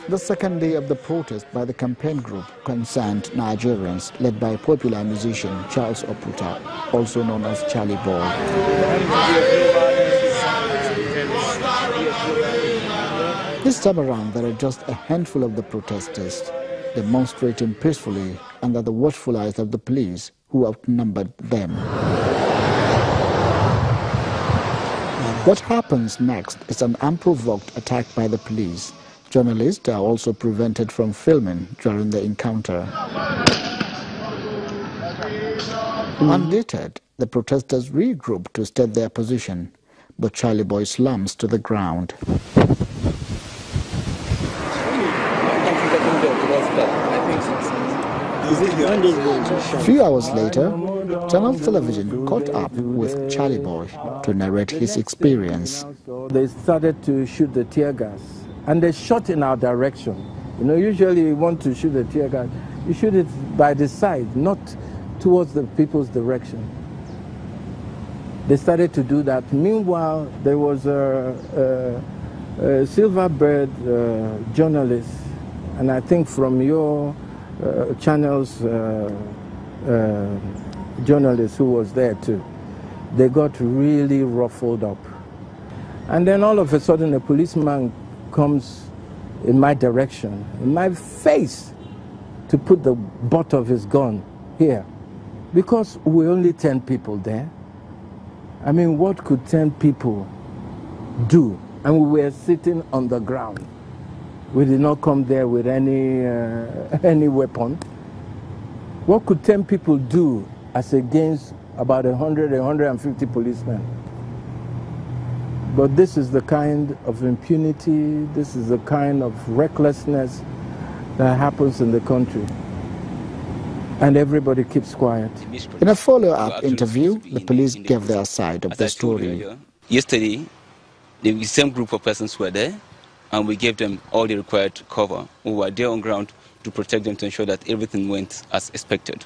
The second day of the protest by the campaign group Concerned Nigerians, led by popular musician Charles Oputa, also known as Charlie Boy. This time around, there are just a handful of the protesters demonstrating peacefully under the watchful eyes of the police, who outnumbered them. What happens next is an unprovoked attack by the police. Journalists are also prevented from filming during the encounter. Undeterred, the protesters regrouped to state their position, but Charlie Boy slumps to the ground. A few hours later, Channel Television caught up with Charlie Boy to narrate his experience. They started to shoot the tear gas, and they shot in our direction. You know, usually you want to shoot the tear gas, you shoot it by the side, not towards the people's direction. They started to do that. Meanwhile, there was a Silverbird journalist, and I think from your channel's journalist who was there too. They got really ruffled up. And then all of a sudden a policeman comes in my direction, in my face, to put the butt of his gun here. Because we're only 10 people there. I mean, what could 10 people do? And we were sitting on the ground. We did not come there with any weapon. What could 10 people do as against about 100, 150 policemen? But this is the kind of impunity, this is the kind of recklessness that happens in the country. And everybody keeps quiet. In a follow-up interview, the police gave their side of the story. Yesterday, the same group of persons were there, and we gave them all the required cover. We were there on ground to protect them, to ensure that everything went as expected.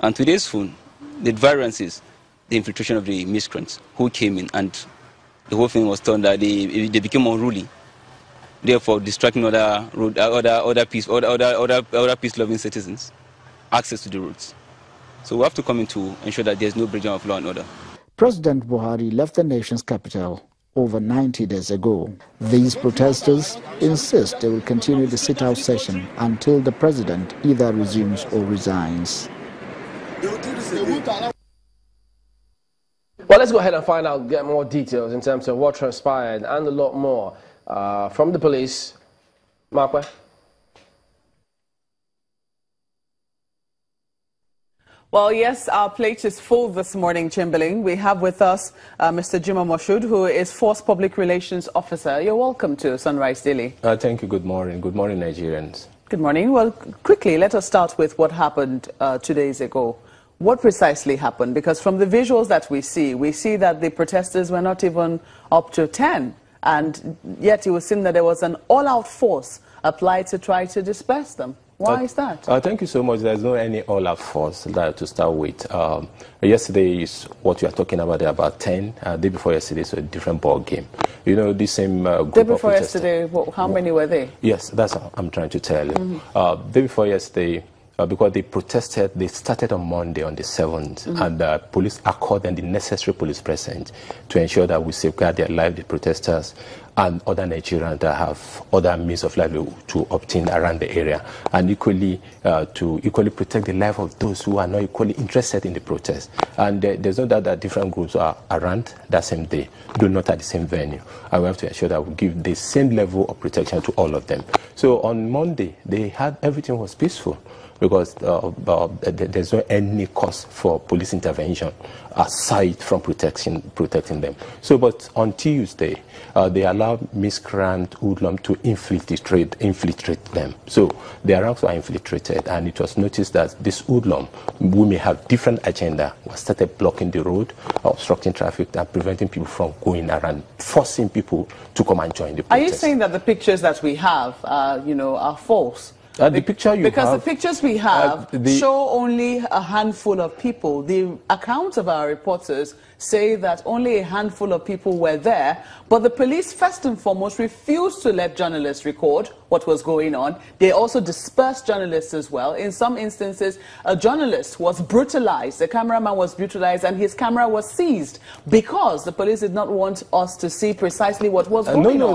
And today's phone, the variance is the infiltration of the miscreants who came in, and the whole thing was done that they became unruly, therefore distracting other peace-loving citizens access to the roads. So we have to come in to ensure that there's no breakdown of law and order. President Buhari left the nation's capital over 90 days ago. These protesters insist they will continue the sit-out session until the president either resumes or resigns. Well, let's go ahead and find out, get more details in terms of what transpired and a lot more from the police. Markwe? Well, yes, our plate is full this morning, Chamberlain. We have with us Mr. Juma Moshood, who is Force Public Relations Officer. You're welcome to Sunrise Daily. Thank you. Good morning. Good morning, Nigerians. Good morning. Well, quickly, let us start with what happened 2 days ago. What precisely happened? Because from the visuals that we see that the protesters were not even up to 10, and yet it was seen that there was an all-out force applied to try to disperse them. Why is that? Thank you so much. There's no any all-out force to start with. Yesterday is what we are talking about 10. Day before yesterday, so a different ball game. You know, the same group day before yesterday, how many were they? Yes, that's what I'm trying to tell you. Day before yesterday, because they protested, they started on Monday on the 7th, and police accorded the necessary police presence to ensure that we safeguard their life, the protesters, and other Nigerians that have other means of livelihood to obtain around the area, and equally to protect the life of those who are not equally interested in the protest. And there's no doubt that different groups are around that same day, though not at the same venue. And we have to ensure that we give the same level of protection to all of them. So on Monday, everything was peaceful, because there's no any cause for police intervention aside from protecting them. So, but on Tuesday, they allowed miscreant hoodlum to infiltrate them. So their ranks were infiltrated, and it was noticed that this hoodlum, we may have different agenda, started blocking the road, obstructing traffic, and preventing people from going around, forcing people to come and join the protest. Are you saying that the pictures that we have, are false? The picture you because have, the pictures we have show only a handful of people. The accounts of our reporters say that only a handful of people were there, but the police first and foremost refused to let journalists record what was going on. They also dispersed journalists as well. In some instances, a journalist was brutalized, a cameraman was brutalized, and his camera was seized because the police did not want us to see precisely what was going on.